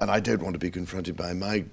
And I don't want to be confronted by my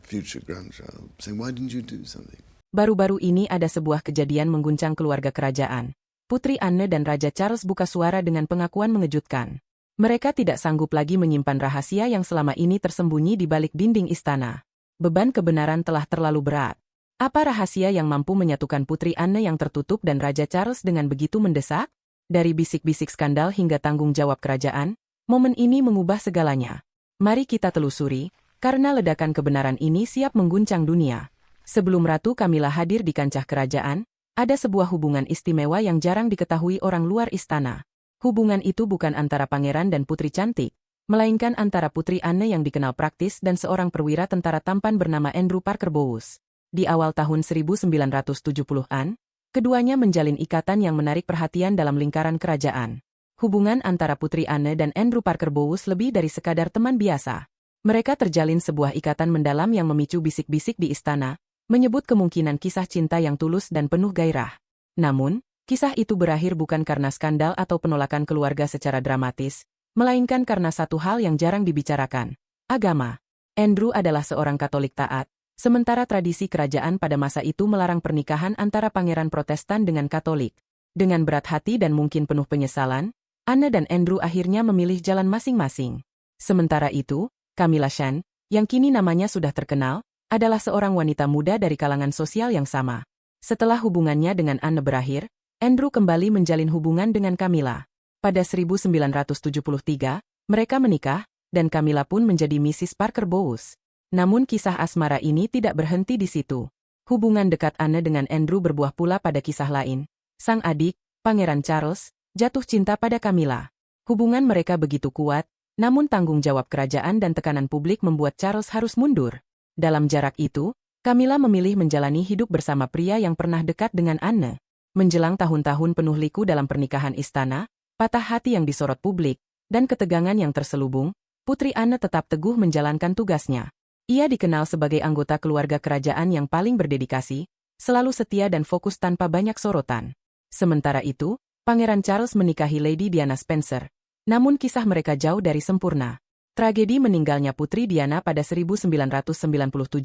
future grandchild saying, why didn't you do something? Baru-baru ini ada sebuah kejadian mengguncang keluarga kerajaan. Putri Anne dan Raja Charles buka suara dengan pengakuan mengejutkan. Mereka tidak sanggup lagi menyimpan rahasia yang selama ini tersembunyi di balik dinding istana. Beban kebenaran telah terlalu berat. Apa rahasia yang mampu menyatukan Putri Anne yang tertutup dan Raja Charles dengan begitu mendesak? Dari bisik-bisik skandal hingga tanggung jawab kerajaan, momen ini mengubah segalanya. Mari kita telusuri, karena ledakan kebenaran ini siap mengguncang dunia. Sebelum Ratu Camilla hadir di kancah kerajaan, ada sebuah hubungan istimewa yang jarang diketahui orang luar istana. Hubungan itu bukan antara pangeran dan putri cantik, melainkan antara Putri Anne yang dikenal praktis dan seorang perwira tentara tampan bernama Andrew Parker Bowes. Di awal tahun 1970-an, keduanya menjalin ikatan yang menarik perhatian dalam lingkaran kerajaan. Hubungan antara Putri Anne dan Andrew Parker Bowes lebih dari sekadar teman biasa. Mereka terjalin sebuah ikatan mendalam yang memicu bisik-bisik di istana, menyebut kemungkinan kisah cinta yang tulus dan penuh gairah. Namun, kisah itu berakhir bukan karena skandal atau penolakan keluarga secara dramatis, melainkan karena satu hal yang jarang dibicarakan: agama. Andrew adalah seorang Katolik taat, sementara tradisi kerajaan pada masa itu melarang pernikahan antara pangeran Protestan dengan Katolik. Dengan berat hati dan mungkin penuh penyesalan, Anne dan Andrew akhirnya memilih jalan masing-masing. Sementara itu, Camilla Shan, yang kini namanya sudah terkenal, adalah seorang wanita muda dari kalangan sosial yang sama. Setelah hubungannya dengan Anne berakhir, Andrew kembali menjalin hubungan dengan Camilla. Pada 1973, mereka menikah, dan Camilla pun menjadi Mrs. Parker Bowes. Namun kisah asmara ini tidak berhenti di situ. Hubungan dekat Anne dengan Andrew berbuah pula pada kisah lain. Sang adik, Pangeran Charles, jatuh cinta pada Camilla. Hubungan mereka begitu kuat, namun tanggung jawab kerajaan dan tekanan publik membuat Charles harus mundur. Dalam jarak itu, Camilla memilih menjalani hidup bersama pria yang pernah dekat dengan Anne. Menjelang tahun-tahun penuh liku dalam pernikahan istana, patah hati yang disorot publik, dan ketegangan yang terselubung, Putri Anne tetap teguh menjalankan tugasnya. Ia dikenal sebagai anggota keluarga kerajaan yang paling berdedikasi, selalu setia dan fokus tanpa banyak sorotan. Sementara itu, Pangeran Charles menikahi Lady Diana Spencer. Namun kisah mereka jauh dari sempurna. Tragedi meninggalnya Putri Diana pada 1997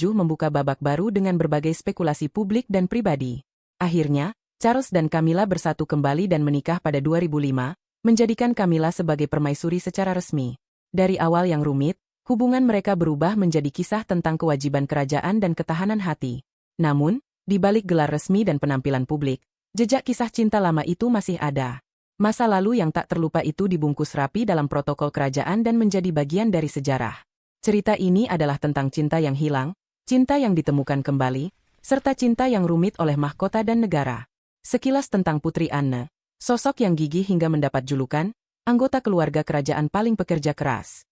membuka babak baru dengan berbagai spekulasi publik dan pribadi. Akhirnya, Charles dan Camilla bersatu kembali dan menikah pada 2005, menjadikan Camilla sebagai permaisuri secara resmi. Dari awal yang rumit, hubungan mereka berubah menjadi kisah tentang kewajiban kerajaan dan ketahanan hati. Namun, di balik gelar resmi dan penampilan publik, jejak kisah cinta lama itu masih ada. Masa lalu yang tak terlupa itu dibungkus rapi dalam protokol kerajaan dan menjadi bagian dari sejarah. Cerita ini adalah tentang cinta yang hilang, cinta yang ditemukan kembali, serta cinta yang rumit oleh mahkota dan negara. Sekilas tentang Putri Anne, sosok yang gigih hingga mendapat julukan anggota keluarga kerajaan paling pekerja keras.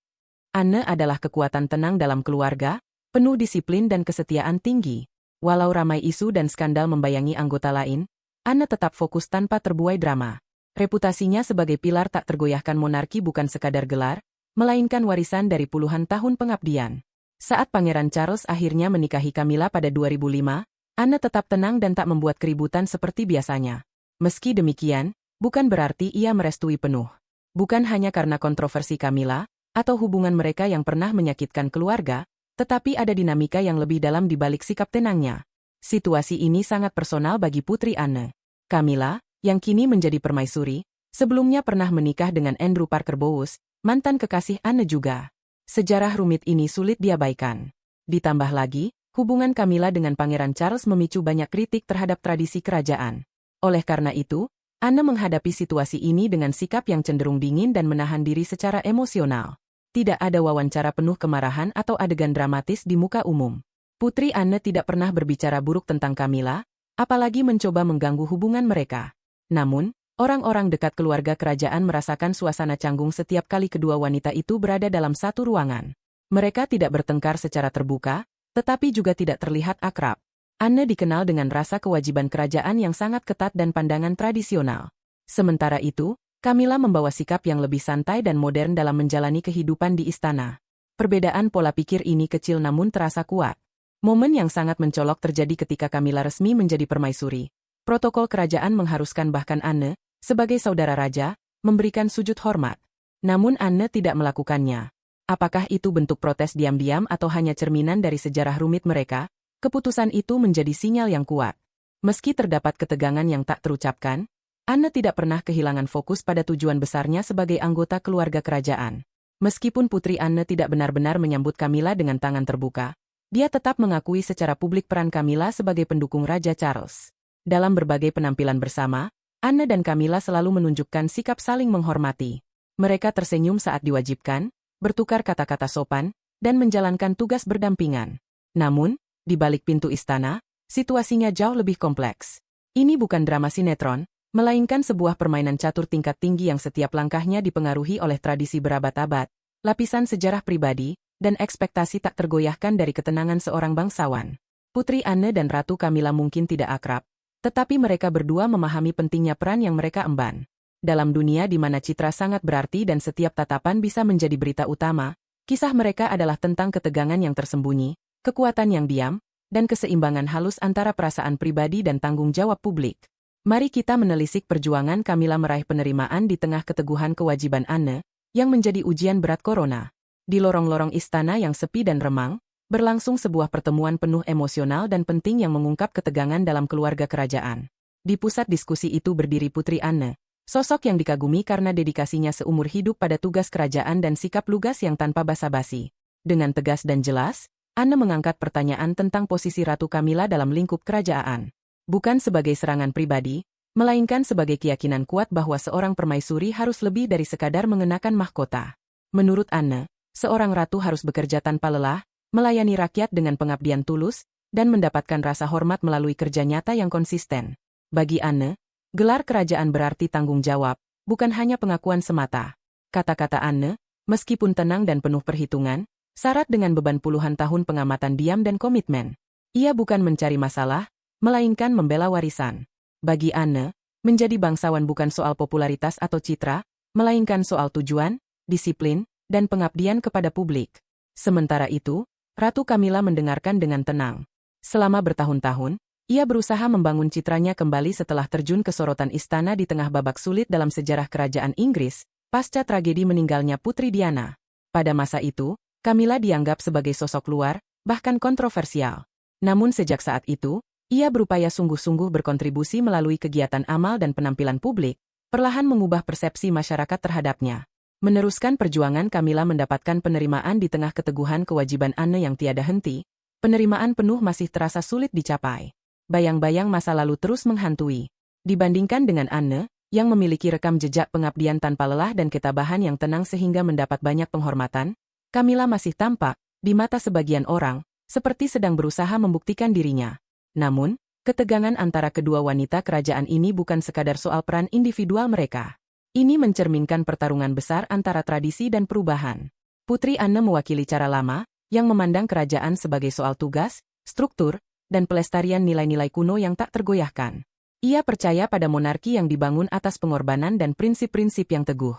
Anne adalah kekuatan tenang dalam keluarga, penuh disiplin dan kesetiaan tinggi. Walau ramai isu dan skandal membayangi anggota lain, Anne tetap fokus tanpa terbuai drama. Reputasinya sebagai pilar tak tergoyahkan monarki bukan sekadar gelar, melainkan warisan dari puluhan tahun pengabdian. Saat Pangeran Charles akhirnya menikahi Camilla pada 2005, Anne tetap tenang dan tak membuat keributan seperti biasanya. Meski demikian, bukan berarti ia merestui penuh. Bukan hanya karena kontroversi Camilla, atau hubungan mereka yang pernah menyakitkan keluarga, tetapi ada dinamika yang lebih dalam di balik sikap tenangnya. Situasi ini sangat personal bagi Putri Anne. Camilla, yang kini menjadi permaisuri, sebelumnya pernah menikah dengan Andrew Parker Bowes, mantan kekasih Anne juga. Sejarah rumit ini sulit diabaikan. Ditambah lagi, hubungan Camilla dengan Pangeran Charles memicu banyak kritik terhadap tradisi kerajaan. Oleh karena itu, Anne menghadapi situasi ini dengan sikap yang cenderung dingin dan menahan diri secara emosional. Tidak ada wawancara penuh kemarahan atau adegan dramatis di muka umum. Putri Anne tidak pernah berbicara buruk tentang Camilla, apalagi mencoba mengganggu hubungan mereka. Namun, orang-orang dekat keluarga kerajaan merasakan suasana canggung setiap kali kedua wanita itu berada dalam satu ruangan. Mereka tidak bertengkar secara terbuka, tetapi juga tidak terlihat akrab. Anne dikenal dengan rasa kewajiban kerajaan yang sangat ketat dan pandangan tradisional. Sementara itu, Camilla membawa sikap yang lebih santai dan modern dalam menjalani kehidupan di istana. Perbedaan pola pikir ini kecil namun terasa kuat. Momen yang sangat mencolok terjadi ketika Camilla resmi menjadi permaisuri. Protokol kerajaan mengharuskan bahkan Anne, sebagai saudara raja, memberikan sujud hormat. Namun Anne tidak melakukannya. Apakah itu bentuk protes diam-diam atau hanya cerminan dari sejarah rumit mereka? Keputusan itu menjadi sinyal yang kuat. Meski terdapat ketegangan yang tak terucapkan, Anne tidak pernah kehilangan fokus pada tujuan besarnya sebagai anggota keluarga kerajaan. Meskipun Putri Anne tidak benar-benar menyambut Camilla dengan tangan terbuka, dia tetap mengakui secara publik peran Camilla sebagai pendukung Raja Charles. Dalam berbagai penampilan bersama, Anne dan Camilla selalu menunjukkan sikap saling menghormati. Mereka tersenyum saat diwajibkan, bertukar kata-kata sopan, dan menjalankan tugas berdampingan. Namun, di balik pintu istana, situasinya jauh lebih kompleks. Ini bukan drama sinetron, melainkan sebuah permainan catur tingkat tinggi yang setiap langkahnya dipengaruhi oleh tradisi berabad-abad, lapisan sejarah pribadi, dan ekspektasi tak tergoyahkan dari ketenangan seorang bangsawan. Putri Anne dan Ratu Camilla mungkin tidak akrab, tetapi mereka berdua memahami pentingnya peran yang mereka emban. Dalam dunia di mana citra sangat berarti dan setiap tatapan bisa menjadi berita utama, kisah mereka adalah tentang ketegangan yang tersembunyi, kekuatan yang diam, dan keseimbangan halus antara perasaan pribadi dan tanggung jawab publik. Mari kita menelisik perjuangan Camilla meraih penerimaan di tengah keteguhan kewajiban Anne, yang menjadi ujian berat corona. Di lorong-lorong istana yang sepi dan remang, berlangsung sebuah pertemuan penuh emosional dan penting yang mengungkap ketegangan dalam keluarga kerajaan. Di pusat diskusi itu berdiri Putri Anne, sosok yang dikagumi karena dedikasinya seumur hidup pada tugas kerajaan dan sikap lugas yang tanpa basa-basi. Dengan tegas dan jelas, Anne mengangkat pertanyaan tentang posisi Ratu Camilla dalam lingkup kerajaan. Bukan sebagai serangan pribadi, melainkan sebagai keyakinan kuat bahwa seorang permaisuri harus lebih dari sekadar mengenakan mahkota. Menurut Anne, seorang ratu harus bekerja tanpa lelah, melayani rakyat dengan pengabdian tulus, dan mendapatkan rasa hormat melalui kerja nyata yang konsisten. Bagi Anne, gelar kerajaan berarti tanggung jawab, bukan hanya pengakuan semata. Kata-kata Anne, meskipun tenang dan penuh perhitungan, syarat dengan beban puluhan tahun pengamatan diam dan komitmen. Ia bukan mencari masalah, melainkan membela warisan. Bagi Anne, menjadi bangsawan bukan soal popularitas atau citra, melainkan soal tujuan, disiplin, dan pengabdian kepada publik. Sementara itu, Ratu Camilla mendengarkan dengan tenang. Selama bertahun-tahun, ia berusaha membangun citranya kembali setelah terjun ke sorotan istana di tengah babak sulit dalam sejarah kerajaan Inggris, pasca tragedi meninggalnya Putri Diana. Pada masa itu, Camilla dianggap sebagai sosok luar, bahkan kontroversial. Namun sejak saat itu, ia berupaya sungguh-sungguh berkontribusi melalui kegiatan amal dan penampilan publik, perlahan mengubah persepsi masyarakat terhadapnya. Meneruskan perjuangan Camilla mendapatkan penerimaan di tengah keteguhan kewajiban Anne yang tiada henti, penerimaan penuh masih terasa sulit dicapai. Bayang-bayang masa lalu terus menghantui. Dibandingkan dengan Anne, yang memiliki rekam jejak pengabdian tanpa lelah dan ketabahan yang tenang sehingga mendapat banyak penghormatan, Camilla masih tampak, di mata sebagian orang, seperti sedang berusaha membuktikan dirinya. Namun, ketegangan antara kedua wanita kerajaan ini bukan sekadar soal peran individual mereka. Ini mencerminkan pertarungan besar antara tradisi dan perubahan. Putri Anne mewakili cara lama, yang memandang kerajaan sebagai soal tugas, struktur, dan pelestarian nilai-nilai kuno yang tak tergoyahkan. Ia percaya pada monarki yang dibangun atas pengorbanan dan prinsip-prinsip yang teguh.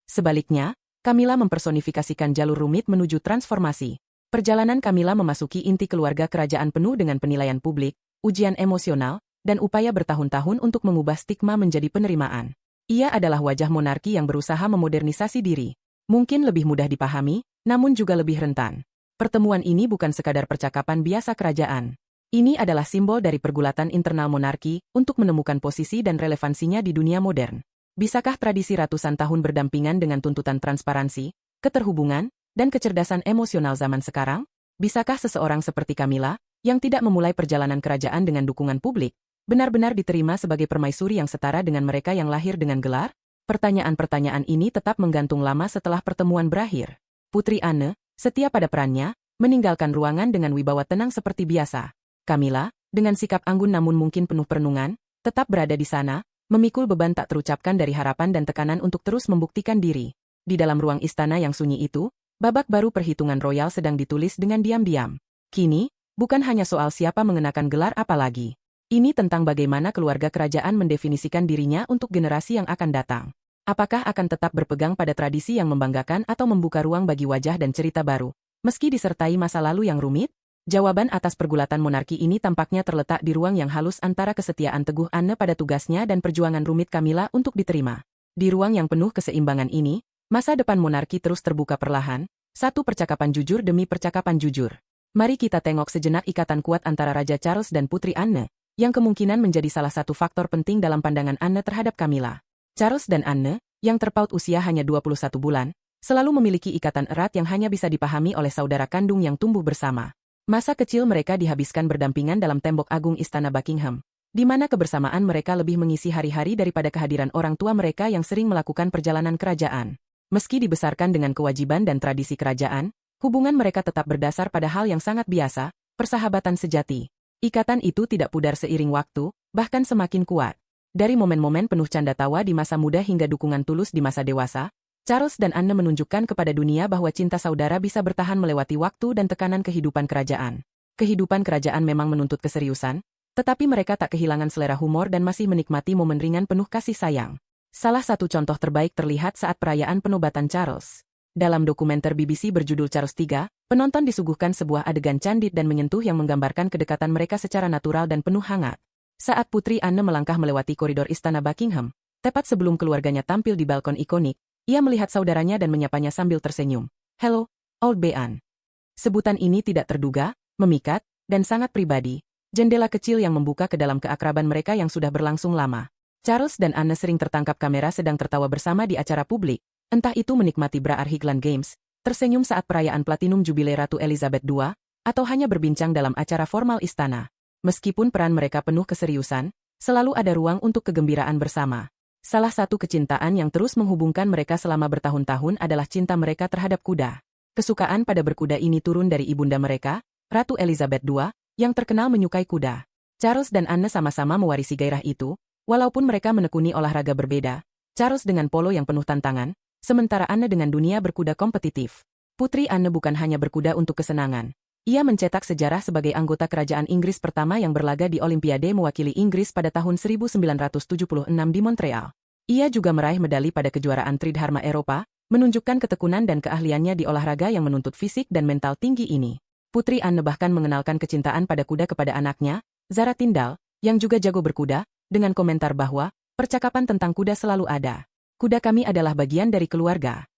Sebaliknya, Camilla mempersonifikasikan jalur rumit menuju transformasi. Perjalanan Camilla memasuki inti keluarga kerajaan penuh dengan penilaian publik, ujian emosional, dan upaya bertahun-tahun untuk mengubah stigma menjadi penerimaan. Ia adalah wajah monarki yang berusaha memodernisasi diri. Mungkin lebih mudah dipahami, namun juga lebih rentan. Pertemuan ini bukan sekadar percakapan biasa kerajaan. Ini adalah simbol dari pergulatan internal monarki untuk menemukan posisi dan relevansinya di dunia modern. Bisakah tradisi ratusan tahun berdampingan dengan tuntutan transparansi, keterhubungan, dan kecerdasan emosional zaman sekarang? Bisakah seseorang seperti Camilla, yang tidak memulai perjalanan kerajaan dengan dukungan publik, benar-benar diterima sebagai permaisuri yang setara dengan mereka yang lahir dengan gelar? Pertanyaan-pertanyaan ini tetap menggantung lama setelah pertemuan berakhir. Putri Anne, setia pada perannya, meninggalkan ruangan dengan wibawa tenang seperti biasa. Camilla, dengan sikap anggun namun mungkin penuh perenungan, tetap berada di sana, memikul beban tak terucapkan dari harapan dan tekanan untuk terus membuktikan diri. Di dalam ruang istana yang sunyi itu, babak baru perhitungan royal sedang ditulis dengan diam-diam. Kini, bukan hanya soal siapa mengenakan gelar apa lagi. Ini tentang bagaimana keluarga kerajaan mendefinisikan dirinya untuk generasi yang akan datang. Apakah akan tetap berpegang pada tradisi yang membanggakan atau membuka ruang bagi wajah dan cerita baru, meski disertai masa lalu yang rumit? Jawaban atas pergulatan monarki ini tampaknya terletak di ruang yang halus antara kesetiaan teguh Anne pada tugasnya dan perjuangan rumit Camilla untuk diterima. Di ruang yang penuh keseimbangan ini, masa depan monarki terus terbuka perlahan, Satu percakapan jujur demi percakapan jujur. Mari kita tengok sejenak ikatan kuat antara Raja Charles dan Putri Anne, yang kemungkinan menjadi salah satu faktor penting dalam pandangan Anne terhadap Camilla. Charles dan Anne, yang terpaut usia hanya 21 bulan, selalu memiliki ikatan erat yang hanya bisa dipahami oleh saudara kandung yang tumbuh bersama. Masa kecil mereka dihabiskan berdampingan dalam tembok agung Istana Buckingham, di mana kebersamaan mereka lebih mengisi hari-hari daripada kehadiran orang tua mereka yang sering melakukan perjalanan kerajaan. Meski dibesarkan dengan kewajiban dan tradisi kerajaan, hubungan mereka tetap berdasar pada hal yang sangat biasa, persahabatan sejati. Ikatan itu tidak pudar seiring waktu, bahkan semakin kuat. Dari momen-momen penuh canda tawa di masa muda hingga dukungan tulus di masa dewasa, Charles dan Anne menunjukkan kepada dunia bahwa cinta saudara bisa bertahan melewati waktu dan tekanan kehidupan kerajaan. Kehidupan kerajaan memang menuntut keseriusan, tetapi mereka tak kehilangan selera humor dan masih menikmati momen ringan penuh kasih sayang. Salah satu contoh terbaik terlihat saat perayaan penobatan Charles. Dalam dokumenter BBC berjudul Charles III, penonton disuguhkan sebuah adegan candid dan menyentuh yang menggambarkan kedekatan mereka secara natural dan penuh hangat. Saat Putri Anne melangkah melewati koridor Istana Buckingham, tepat sebelum keluarganya tampil di balkon ikonik, ia melihat saudaranya dan menyapanya sambil tersenyum. "Hello, Old Bean." Sebutan ini tidak terduga, memikat, dan sangat pribadi. Jendela kecil yang membuka ke dalam keakraban mereka yang sudah berlangsung lama. Charles dan Anne sering tertangkap kamera sedang tertawa bersama di acara publik, entah itu menikmati Bra Highland Games, tersenyum saat perayaan Platinum Jubile Ratu Elizabeth II, atau hanya berbincang dalam acara formal istana. Meskipun peran mereka penuh keseriusan, selalu ada ruang untuk kegembiraan bersama. Salah satu kecintaan yang terus menghubungkan mereka selama bertahun-tahun adalah cinta mereka terhadap kuda. Kesukaan pada berkuda ini turun dari ibunda mereka, Ratu Elizabeth II, yang terkenal menyukai kuda. Charles dan Anne sama-sama mewarisi gairah itu, walaupun mereka menekuni olahraga berbeda. Charles dengan polo yang penuh tantangan, sementara Anne dengan dunia berkuda kompetitif. Putri Anne bukan hanya berkuda untuk kesenangan. Ia mencetak sejarah sebagai anggota kerajaan Inggris pertama yang berlaga di Olimpiade mewakili Inggris pada tahun 1976 di Montreal. Ia juga meraih medali pada kejuaraan Tridharma Eropa, menunjukkan ketekunan dan keahliannya di olahraga yang menuntut fisik dan mental tinggi ini. Putri Anne bahkan mengenalkan kecintaan pada kuda kepada anaknya, Zara Tindall, yang juga jago berkuda, dengan komentar bahwa, percakapan tentang kuda selalu ada. Kuda kami adalah bagian dari keluarga.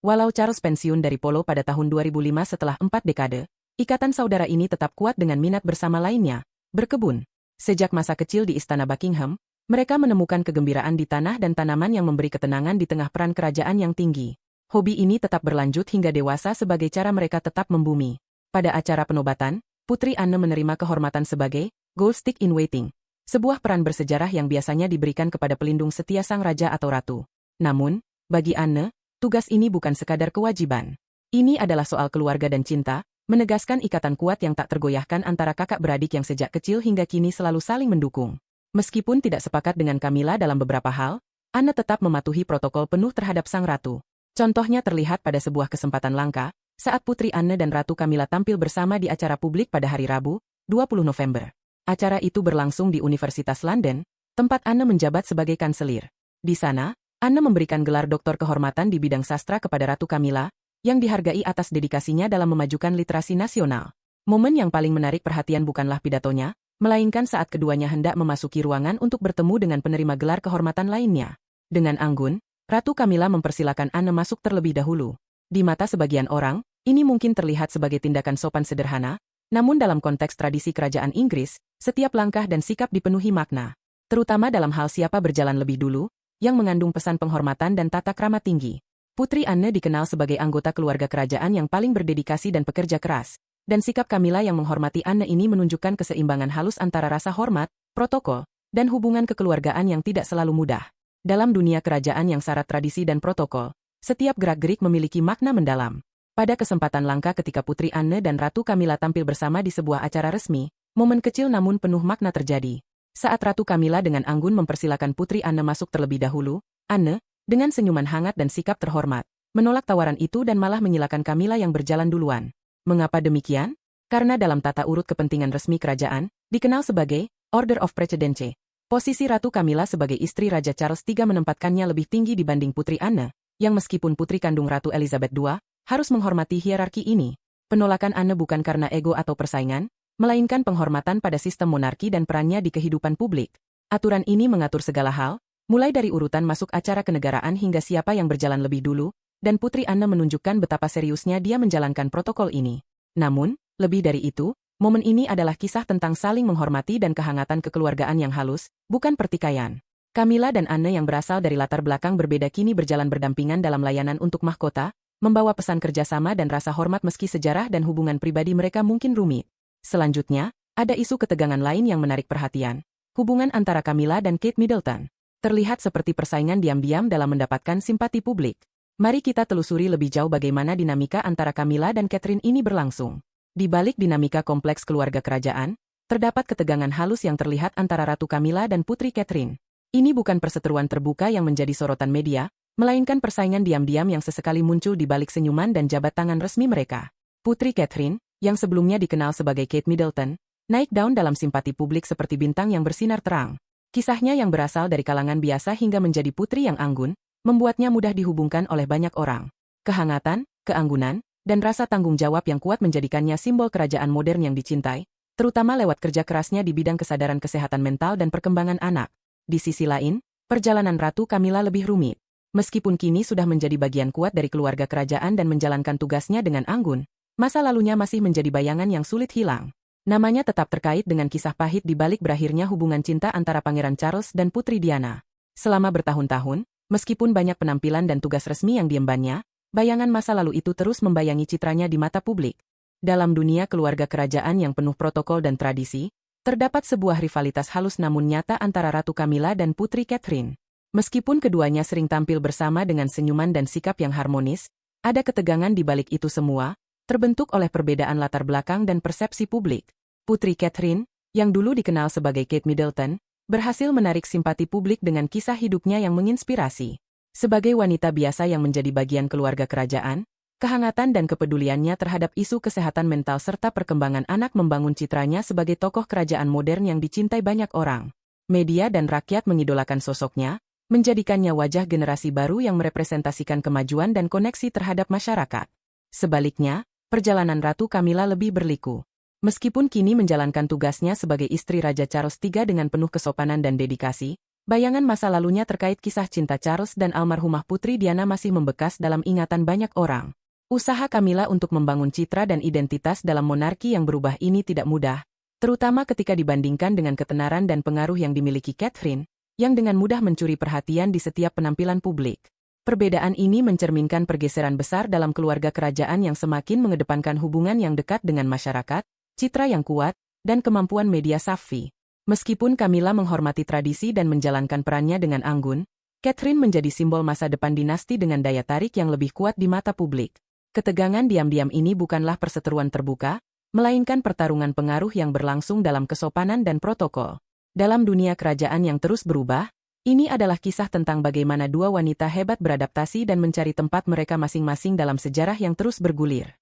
Walau Charles pensiun dari polo pada tahun 2005 setelah 4 dekade, ikatan saudara ini tetap kuat dengan minat bersama lainnya, berkebun. Sejak masa kecil di Istana Buckingham, mereka menemukan kegembiraan di tanah dan tanaman yang memberi ketenangan di tengah peran kerajaan yang tinggi. Hobi ini tetap berlanjut hingga dewasa sebagai cara mereka tetap membumi. Pada acara penobatan, Putri Anne menerima kehormatan sebagai Gold Stick in Waiting, sebuah peran bersejarah yang biasanya diberikan kepada pelindung setia sang raja atau ratu. Namun, bagi Anne, tugas ini bukan sekadar kewajiban. Ini adalah soal keluarga dan cinta, menegaskan ikatan kuat yang tak tergoyahkan antara kakak beradik yang sejak kecil hingga kini selalu saling mendukung. Meskipun tidak sepakat dengan Camilla dalam beberapa hal, Anne tetap mematuhi protokol penuh terhadap sang ratu. Contohnya terlihat pada sebuah kesempatan langka, saat Putri Anne dan Ratu Camilla tampil bersama di acara publik pada hari Rabu, 20 November. Acara itu berlangsung di Universitas London, tempat Anne menjabat sebagai kanselir. Di sana, Anne memberikan gelar doktor kehormatan di bidang sastra kepada Ratu Camilla, yang dihargai atas dedikasinya dalam memajukan literasi nasional. Momen yang paling menarik perhatian bukanlah pidatonya, melainkan saat keduanya hendak memasuki ruangan untuk bertemu dengan penerima gelar kehormatan lainnya. Dengan anggun, Ratu Camilla mempersilakan Anne masuk terlebih dahulu. Di mata sebagian orang, ini mungkin terlihat sebagai tindakan sopan sederhana, namun dalam konteks tradisi kerajaan Inggris, setiap langkah dan sikap dipenuhi makna. Terutama dalam hal siapa berjalan lebih dulu, yang mengandung pesan penghormatan dan tata krama tinggi. Putri Anne dikenal sebagai anggota keluarga kerajaan yang paling berdedikasi dan pekerja keras, dan sikap Camilla yang menghormati Anne ini menunjukkan keseimbangan halus antara rasa hormat, protokol, dan hubungan kekeluargaan yang tidak selalu mudah. Dalam dunia kerajaan yang syarat tradisi dan protokol, setiap gerak-gerik memiliki makna mendalam. Pada kesempatan langka ketika Putri Anne dan Ratu Camilla tampil bersama di sebuah acara resmi, momen kecil namun penuh makna terjadi. Saat Ratu Camilla dengan anggun mempersilakan Putri Anne masuk terlebih dahulu, Anne, dengan senyuman hangat dan sikap terhormat, menolak tawaran itu dan malah menyilakan Camilla yang berjalan duluan. Mengapa demikian? Karena dalam tata urut kepentingan resmi kerajaan, dikenal sebagai Order of Precedence. Posisi Ratu Camilla sebagai istri Raja Charles III menempatkannya lebih tinggi dibanding Putri Anne, yang meskipun putri kandung Ratu Elizabeth II, harus menghormati hierarki ini. Penolakan Anne bukan karena ego atau persaingan, melainkan penghormatan pada sistem monarki dan perannya di kehidupan publik. Aturan ini mengatur segala hal, mulai dari urutan masuk acara kenegaraan hingga siapa yang berjalan lebih dulu, dan Putri Anne menunjukkan betapa seriusnya dia menjalankan protokol ini. Namun, lebih dari itu, momen ini adalah kisah tentang saling menghormati dan kehangatan kekeluargaan yang halus, bukan pertikaian. Camilla dan Anne yang berasal dari latar belakang berbeda kini berjalan berdampingan dalam layanan untuk mahkota, membawa pesan kerjasama dan rasa hormat meski sejarah dan hubungan pribadi mereka mungkin rumit. Selanjutnya, ada isu ketegangan lain yang menarik perhatian. Hubungan antara Camilla dan Kate Middleton terlihat seperti persaingan diam-diam dalam mendapatkan simpati publik. Mari kita telusuri lebih jauh bagaimana dinamika antara Camilla dan Catherine ini berlangsung. Di balik dinamika kompleks keluarga kerajaan, terdapat ketegangan halus yang terlihat antara Ratu Camilla dan Putri Catherine. Ini bukan perseteruan terbuka yang menjadi sorotan media, melainkan persaingan diam-diam yang sesekali muncul di balik senyuman dan jabat tangan resmi mereka. Putri Catherine, yang sebelumnya dikenal sebagai Kate Middleton, naik daun dalam simpati publik seperti bintang yang bersinar terang. Kisahnya yang berasal dari kalangan biasa hingga menjadi putri yang anggun, membuatnya mudah dihubungkan oleh banyak orang. Kehangatan, keanggunan, dan rasa tanggung jawab yang kuat menjadikannya simbol kerajaan modern yang dicintai, terutama lewat kerja kerasnya di bidang kesadaran kesehatan mental dan perkembangan anak. Di sisi lain, perjalanan Ratu Camilla lebih rumit. Meskipun kini sudah menjadi bagian kuat dari keluarga kerajaan dan menjalankan tugasnya dengan anggun, masa lalunya masih menjadi bayangan yang sulit hilang. Namanya tetap terkait dengan kisah pahit di balik berakhirnya hubungan cinta antara Pangeran Charles dan Putri Diana. Selama bertahun-tahun, meskipun banyak penampilan dan tugas resmi yang diembannya, bayangan masa lalu itu terus membayangi citranya di mata publik. Dalam dunia keluarga kerajaan yang penuh protokol dan tradisi, terdapat sebuah rivalitas halus namun nyata antara Ratu Camilla dan Putri Catherine. Meskipun keduanya sering tampil bersama dengan senyuman dan sikap yang harmonis, ada ketegangan di balik itu semua, terbentuk oleh perbedaan latar belakang dan persepsi publik. Putri Catherine, yang dulu dikenal sebagai Kate Middleton, berhasil menarik simpati publik dengan kisah hidupnya yang menginspirasi. Sebagai wanita biasa yang menjadi bagian keluarga kerajaan, kehangatan dan kepeduliannya terhadap isu kesehatan mental serta perkembangan anak membangun citranya sebagai tokoh kerajaan modern yang dicintai banyak orang. Media dan rakyat mengidolakan sosoknya, menjadikannya wajah generasi baru yang merepresentasikan kemajuan dan koneksi terhadap masyarakat. Sebaliknya, perjalanan Ratu Camilla lebih berliku. Meskipun kini menjalankan tugasnya sebagai istri Raja Charles III dengan penuh kesopanan dan dedikasi, bayangan masa lalunya terkait kisah cinta Charles dan almarhumah Putri Diana masih membekas dalam ingatan banyak orang. Usaha Camilla untuk membangun citra dan identitas dalam monarki yang berubah ini tidak mudah, terutama ketika dibandingkan dengan ketenaran dan pengaruh yang dimiliki Catherine, yang dengan mudah mencuri perhatian di setiap penampilan publik. Perbedaan ini mencerminkan pergeseran besar dalam keluarga kerajaan yang semakin mengedepankan hubungan yang dekat dengan masyarakat, citra yang kuat, dan kemampuan media savvy. Meskipun Camilla menghormati tradisi dan menjalankan perannya dengan anggun, Catherine menjadi simbol masa depan dinasti dengan daya tarik yang lebih kuat di mata publik. Ketegangan diam-diam ini bukanlah perseteruan terbuka, melainkan pertarungan pengaruh yang berlangsung dalam kesopanan dan protokol. Dalam dunia kerajaan yang terus berubah, ini adalah kisah tentang bagaimana dua wanita hebat beradaptasi dan mencari tempat mereka masing-masing dalam sejarah yang terus bergulir.